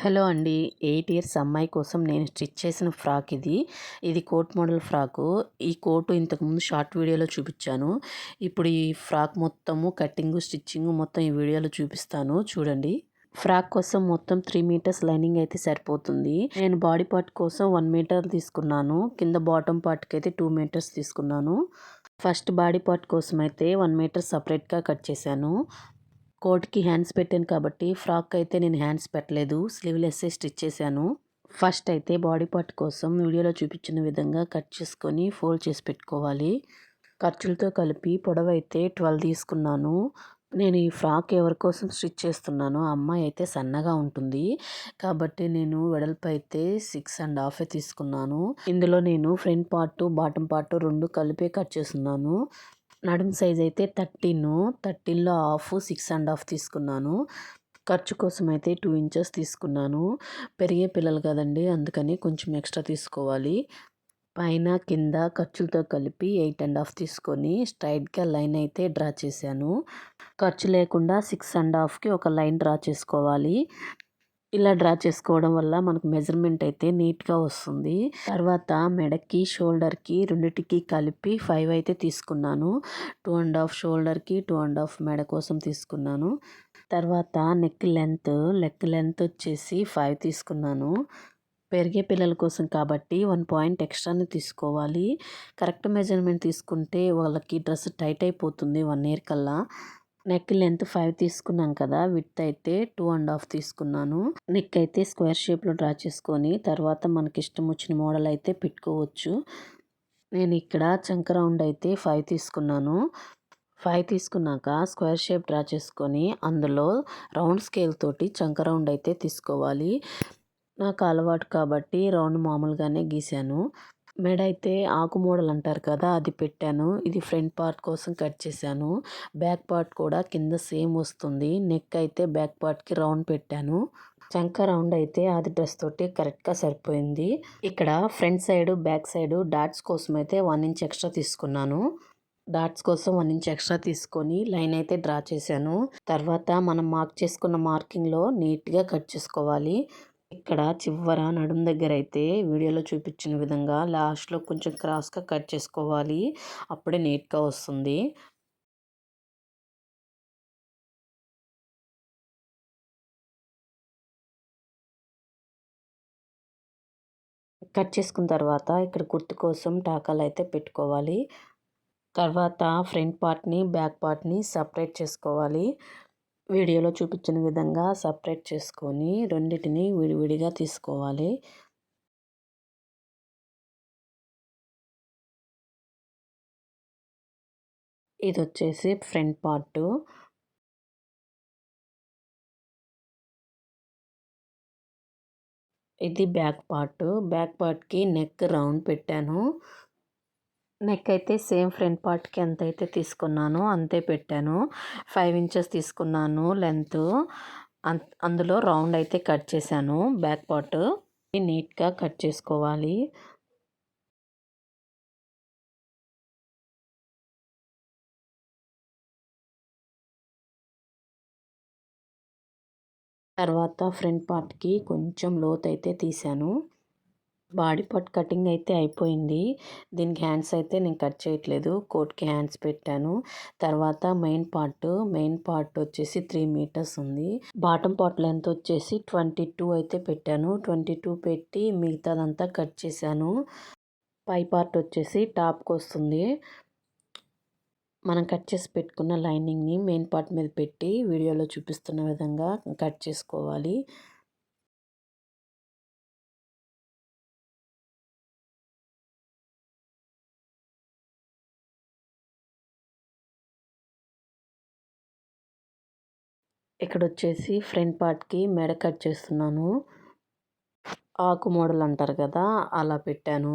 Hello అండి. 8 years అమ్మాయి కోసం నేను స్టిచ్ చేసిన ఫ్రాక్ ఇది. ఇది కోట్ మోడల్ ఫ్రాకు. ఈ కోటు ఇంతకుముందు షార్ట్ వీడియోలో చూపిచ్చాను. ఇప్పుడు ఈ ఫ్రాక్ మొత్తము కటింగు, స్టిచ్చింగు మొత్తం ఈ వీడియోలో చూపిస్తాను చూడండి. ఫ్రాక్ కోసం మొత్తం 3 మీటర్స్ లైనింగ్ అయితే సరిపోతుంది. నేను బాడీ పార్ట్ కోసం 1 మీటర్ తీసుకున్నాను. కింద బాటమ్ పార్ట్‌కి అయితే 2 మీటర్స్ తీసుకున్నాను. ఫస్ట్ బాడీ పార్ట్ కోసం అయితే 1 మీటర్ సెపరేట్‌గా కట్ చేశాను. కోట్‌కి హ్యాండ్స్ పెట్టాను కాబట్టి ఫ్రాక్ అయితే నేను హ్యాండ్స్ పెట్టలేదు. స్లీవ్‌లెస్సే స్టిచ్ చేశాను. ఫస్ట్ అయితే బాడీ పార్ట్ కోసం వీడియోలో చూపించిన విధంగా కట్ చేసుకొని ఫోల్డ్ చేసి పెట్టుకోవాలి. ఖర్చులతో కలిపి పొడవైతే 12 తీసుకున్నాను. నేను ఈ ఫ్రాక్ ఎవరి కోసం స్టిచ్ చేస్తున్నానో ఆ అమ్మాయి అయితే సన్నగా ఉంటుంది. కాబట్టి నేను వెడల్పు అయితే 6 ½ తీసుకున్నాను. ఇందులో నేను ఫ్రంట్ పార్ట్, బాటమ్ పార్ట్ 2 కలిపే కట్ చేసున్నాను. నడుము సైజ్ అయితే 13లో హాఫ్ 6 ½ తీసుకున్నాను. ఖర్చు కోసం అయితే 2 ఇంచెస్ తీసుకున్నాను. పెరిగే పిల్లలు కదండి, అందుకని కొంచెం ఎక్స్ట్రా తీసుకోవాలి. పైన కింద ఖర్చులతో కలిపి 8 ½ తీసుకొని స్ట్రైట్గా లైన్ అయితే డ్రా చేశాను. ఖర్చు లేకుండా 6 ½ ఒక లైన్ డ్రా చేసుకోవాలి. ఇలా డ్రా చేసుకోవడం వల్ల మనకు మెజర్మెంట్ అయితే నీట్గా వస్తుంది. తర్వాత మెడకి, షోల్డర్కి రెండిటికి కలిపి 5 అయితే తీసుకున్నాను. 2 ½ షోల్డర్కి, 2 ½ మెడ కోసం తీసుకున్నాను. తర్వాత నెక్ లెంత్ వచ్చేసి 5 తీసుకున్నాను. పెరిగే పిల్లల కోసం కాబట్టి 1 పాయింట్ ఎక్స్ట్రానే తీసుకోవాలి. కరెక్ట్ మెజర్మెంట్ తీసుకుంటే వాళ్ళకి డ్రెస్ టైట్ అయిపోతుంది 1 ఇయర్ కల్లా. నెక్ లెంత్ 5 తీసుకున్నాం కదా, విడ్త్ అయితే 2 ½ తీసుకున్నాను. నెక్ అయితే స్క్వేర్ షేప్లో డ్రా చేసుకొని తర్వాత మనకి ఇష్టం వచ్చిన మోడల్ అయితే పెట్టుకోవచ్చు. నేను ఇక్కడ చంక రౌండ్ అయితే 5 తీసుకున్నాను. 5 తీసుకున్నాక స్క్వేర్ షేప్ డ్రా చేసుకొని అందులో రౌండ్ స్కేల్ తోటి చంక రౌండ్ అయితే తీసుకోవాలి. నాకు అలవాటు కాబట్టి రౌండ్ మామూలుగానే గీశాను. మెడ అయితే ఆకు మోడల్ అంటారు కదా, అది పెట్టాను. ఇది ఫ్రంట్ పార్ట్ కోసం కట్ చేశాను. బ్యాక్ పార్ట్ కూడా కింద సేమ్ వస్తుంది. నెక్ అయితే బ్యాక్ పార్ట్కి రౌండ్ పెట్టాను. చంక రౌండ్ అయితే అది డ్రెస్ తోటి కరెక్ట్గా సరిపోయింది. ఇక్కడ front side, back side dots కోసం అయితే 1 ఇంచ్ ఎక్స్ట్రా తీసుకున్నాను. డాట్స్ కోసం 1 ఇంచ్ ఎక్స్ట్రా తీసుకొని లైన్ అయితే డ్రా చేశాను. తర్వాత మనం మార్క్ చేసుకున్న మార్కింగ్లో నీట్గా కట్ చేసుకోవాలి. ఇక్కడ చివర నడుము దగ్గర అయితే వీడియోలో చూపించిన విధంగా లాస్ట్లో కొంచెం క్రాస్గా కట్ చేసుకోవాలి. అప్పుడే నీట్గా వస్తుంది. కట్ చేసుకున్న తర్వాత ఇక్కడ కుర్తు కోసం టాకాలు అయితే పెట్టుకోవాలి. తర్వాత ఫ్రంట్ పార్ట్ని, బ్యాక్ పార్ట్ని సపరేట్ చేసుకోవాలి. వీడియోలో చూపించిన విధంగా సపరేట్ చేసుకొని రెండింటిని విడివిడిగా తీసుకోవాలి. ఇది వచ్చేసి ఫ్రంట్ పార్ట్. ఇది బ్యాక్ పార్ట్. బ్యాక్ పార్ట్కి నెక్ రౌండ్ పెట్టాను. నెక్ అయితే సేమ్ ఫ్రంట్ పార్ట్కి ఎంత అయితే తీసుకున్నానో అంతే పెట్టాను. 5 ఇంచెస్ తీసుకున్నాను లెంత్. అందులో రౌండ్ అయితే కట్ చేశాను. బ్యాక్ పార్ట్ నీట్గా కట్ చేసుకోవాలి. తర్వాత ఫ్రంట్ పార్ట్కి కొంచెం లోతు అయితే తీశాను. బాడీ పార్ట్ కటింగ్ అయితే అయిపోయింది. దీనికి హ్యాండ్స్ అయితే నేను కట్ చేయట్లేదు. కోట్‌కి హ్యాండ్స్ పెట్టాను. తర్వాత మెయిన్ పార్ట్ వచ్చేసి 3 మీటర్స్ ఉంది. బాటమ్ పార్ట్ లెంత్ వచ్చేసి 22 అయితే పెట్టాను. 22 పెట్టి మిగతాదంతా కట్ చేశాను. పై పార్ట్ వచ్చేసి టాప్‌కి వస్తుంది. మనం కట్ చేసి పెట్టుకున్న లైనింగ్ని మెయిన్ పార్ట్ మీద పెట్టి వీడియోలో చూపిస్తున్న విధంగా కట్ చేసుకోవాలి. ఇక్కడ వచ్చేసి ఫ్రంట్ పార్ట్కి మెడ కట్ చేస్తున్నాను. ఆకు మోడల్ అంటారు కదా, అలా పెట్టాను.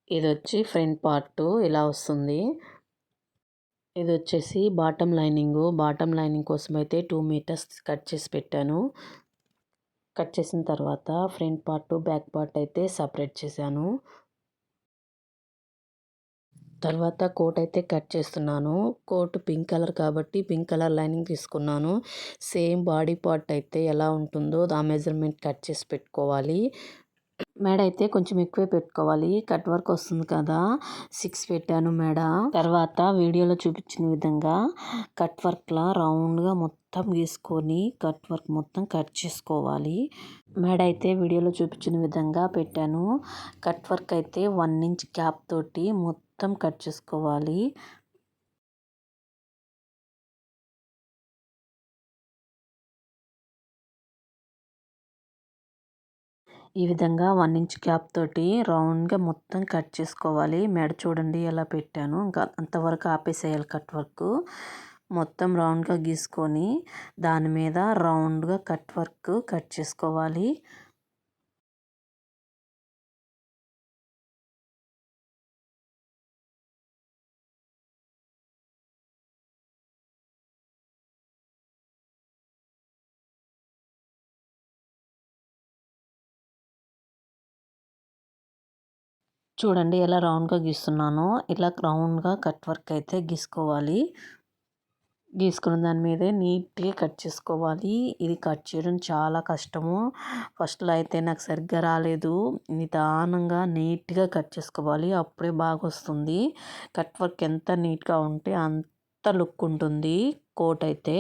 ఇది వచ్చి ఫ్రంట్ పార్ట్ ఇలా వస్తుంది. ఇది వచ్చేసి బాటమ్ లైనింగ్ కోసం అయితే 2 మీటర్స్ కట్ చేసి పెట్టాను. కట్ చేసిన తర్వాత ఫ్రంట్ పార్ట్, బ్యాక్ పార్ట్ అయితే సపరేట్ చేశాను. తర్వాత కోట్ అయితే కట్ చేస్తున్నాను. కోట్ పింక్ కలర్ కాబట్టి పింక్ కలర్ లైనింగ్ తీసుకున్నాను. సేమ్ బాడీ పార్ట్ అయితే ఎలా ఉంటుందో ఆ మెజర్మెంట్ కట్ చేసి పెట్టుకోవాలి. మెడ అయితే కొంచెం ఎక్కువే పెట్టుకోవాలి. కట్ వర్క్ వస్తుంది కదా, 6 పెట్టాను మెడ. తర్వాత వీడియోలో చూపించిన విధంగా కట్ వర్క్లా రౌండ్గా మొత్తం గీసుకొని కట్ వర్క్ మొత్తం కట్ చేసుకోవాలి. మెడ అయితే వీడియోలో చూపించిన విధంగా పెట్టాను. కట్ వర్క్ అయితే 1 ఇంచ్ గ్యాప్ తోటి మొత్తం కట్ చేసుకోవాలి. ఈ విధంగా 1 ఇంచ్ గ్యాప్ తోటి రౌండ్గా మొత్తం కట్ చేసుకోవాలి. మెడ చూడండి ఎలా పెట్టాను, ఇంకా అంతవరకు ఆపేసేయాలి కట్ వర్క్. మొత్తం రౌండ్గా గీసుకొని దాని మీద రౌండ్గా కట్ వర్క్ కట్ చేసుకోవాలి. చూడండి ఎలా రౌండ్గా గీస్తున్నానో, ఇలా రౌండ్గా కట్ వర్క్ అయితే గీసుకోవాలి. గీసుకున్న దాని మీదే నీట్గా కట్ చేసుకోవాలి. ఇది కట్ చేయడం చాలా కష్టము. ఫస్ట్లో అయితే నాకు సరిగ్గా రాలేదు. నిదానంగా నీట్గా కట్ చేసుకోవాలి, అప్పుడే బాగా వస్తుంది. కట్ వర్క్ ఎంత నీట్గా ఉంటే అంత లుక్ ఉంటుంది కోట్ అయితే.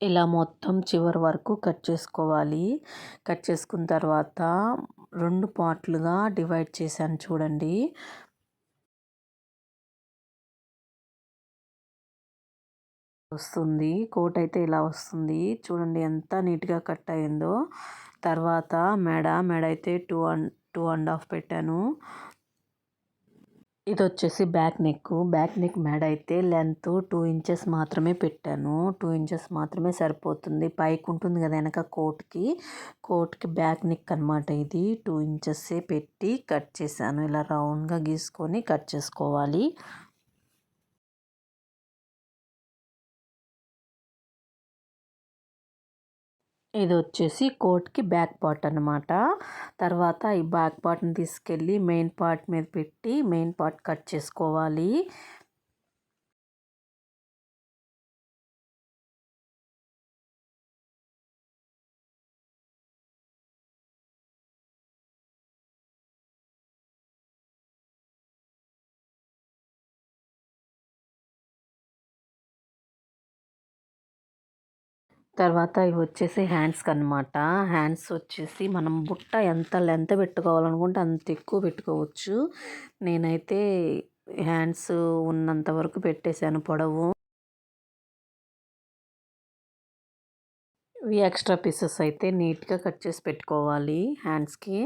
ఇలా మొత్తం చివరి వరకు కట్ చేసుకోవాలి. కట్ చేసుకున్న తర్వాత 2 పార్ట్లుగా డివైడ్ చేశాను చూడండి. వస్తుంది కోట్ అయితే ఇలా వస్తుంది. చూడండి ఎంత నీట్గా కట్ అయిందో. తర్వాత మెడ అయితే 2.5 పెట్టాను. ఇది వచ్చేసి బ్యాక్ నెక్ మెడ అయితే లెంత్ 2 ఇంచెస్ మాత్రమే పెట్టాను. 2 ఇంచెస్ మాత్రమే సరిపోతుంది. పైకి ఉంటుంది కదా వెనక కోట్కి బ్యాక్ నెక్ అనమాట. ఇది 2 ఇంచెస్సే పెట్టి కట్ చేశాను. ఇలా రౌండ్గా గీసుకొని కట్ చేసుకోవాలి. ఇది వచ్చేసి కోట్కి బ్యాక్ పార్ట్ అనమాట. తర్వాత ఈ బ్యాక్ పార్ట్ని తీసుకెళ్ళి మెయిన్ పార్ట్ మీద పెట్టి మెయిన్ పార్ట్ కట్ చేసుకోవాలి. తర్వాత ఇవి వచ్చేసి హ్యాండ్స్కి అనమాట. హ్యాండ్స్ వచ్చేసి మనం బుట్ట ఎంత లెంత్ పెట్టుకోవాలనుకుంటే అంత ఎక్కువ పెట్టుకోవచ్చు. నేనైతే హ్యాండ్స్ ఉన్నంత వరకు పెట్టేశాను పొడవు. ఇవి ఎక్స్ట్రా పీసెస్ అయితే నీట్గా కట్ చేసి పెట్టుకోవాలి హ్యాండ్స్కి.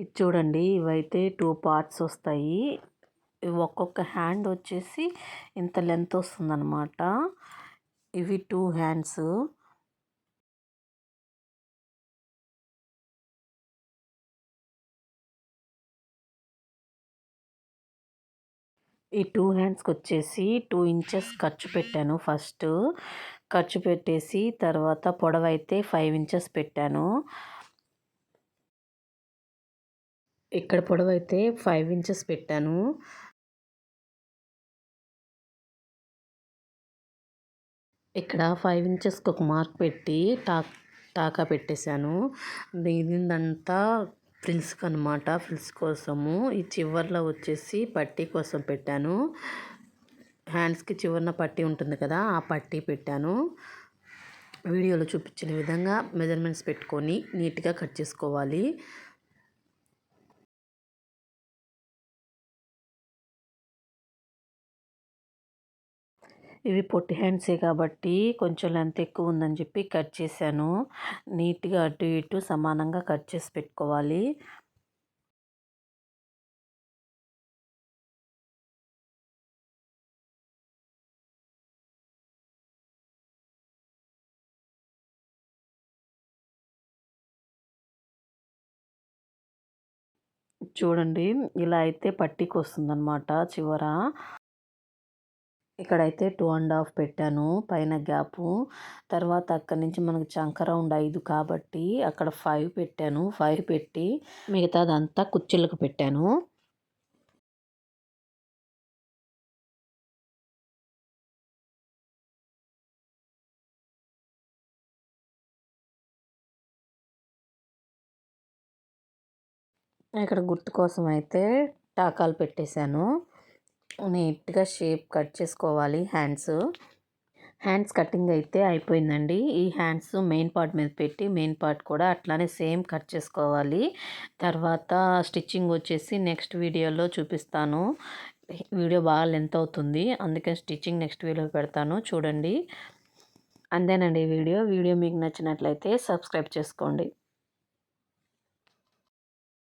ఇది చూడండి, ఇవైతే 2 పార్ట్స్ వస్తాయి. ఒక్కొక్క హ్యాండ్ వచ్చేసి ఇంత లెంత్ వస్తుందన్నమాట. ఇవి 2 హ్యాండ్స్. ఈ 2 హ్యాండ్స్కి వచ్చేసి 2 ఇంచెస్ ఖర్చు పెట్టాను. ఫస్ట్ ఖర్చు పెట్టేసి తర్వాత పొడవైతే 5 ఇంచెస్ పెట్టాను. ఇక్కడ పొడవైతే 5 ఇంచెస్ పెట్టాను. ఇక్కడ 5 ఇంచెస్కి ఒక మార్క్ పెట్టి టాకా పెట్టేశాను. మిగిలిందంతా ఫ్రిల్స్కి అనమాట. ఫ్రిల్స్ కోసము ఈ చివర్లో వచ్చేసి పట్టీ కోసం పెట్టాను. హ్యాండ్స్కి చివరన పట్టీ ఉంటుంది కదా, ఆ పట్టీ పెట్టాను. వీడియోలో చూపించిన విధంగా మెజర్మెంట్స్ పెట్టుకొని నీట్గా కట్ చేసుకోవాలి. ఇవి పొట్టి హ్యాండ్సే కాబట్టి కొంచెం లెంత్ ఎక్కువ ఉందని చెప్పి కట్ చేశాను. నీట్గా అటు ఇటు సమానంగా కట్ చేసి పెట్టుకోవాలి. చూడండి ఇలా అయితే పట్టీకొస్తుందనమాట చివర. ఇక్కడైతే 2½ పెట్టాను పైన గ్యాపు. తర్వాత అక్కడి నుంచి మనకు చంక రౌండ్ 5 కాబట్టి అక్కడ 5 పెట్టాను. 5 పెట్టి మిగతాదంతా కుచ్చిళ్ళకు పెట్టాను. ఇక్కడ గుర్తు కోసం అయితే టాకాలు పెట్టేశాను. నీట్‌గా షేప్ కట్ చేసుకోవాలి హ్యాండ్స్. హ్యాండ్స్ కటింగ్ అయితే అయిపోయిందండి. ఈ హ్యాండ్స్ మెయిన్ పార్ట్ మీద పెట్టి మెయిన్ పార్ట్ కూడా అట్లానే సేమ్ కట్ చేసుకోవాలి. తర్వాత స్టిచ్చింగ్ వచ్చేసి నెక్స్ట్ వీడియోలో చూపిస్తాను. వీడియో బాగా లెంత్ అవుతుంది. అందుకని స్టిచ్చింగ్ నెక్స్ట్ వీడియోలో పెడతాను చూడండి. అంతేనండి వీడియో. వీడియో మీకు నచ్చినట్లయితే సబ్స్క్రైబ్ చేసుకోండి.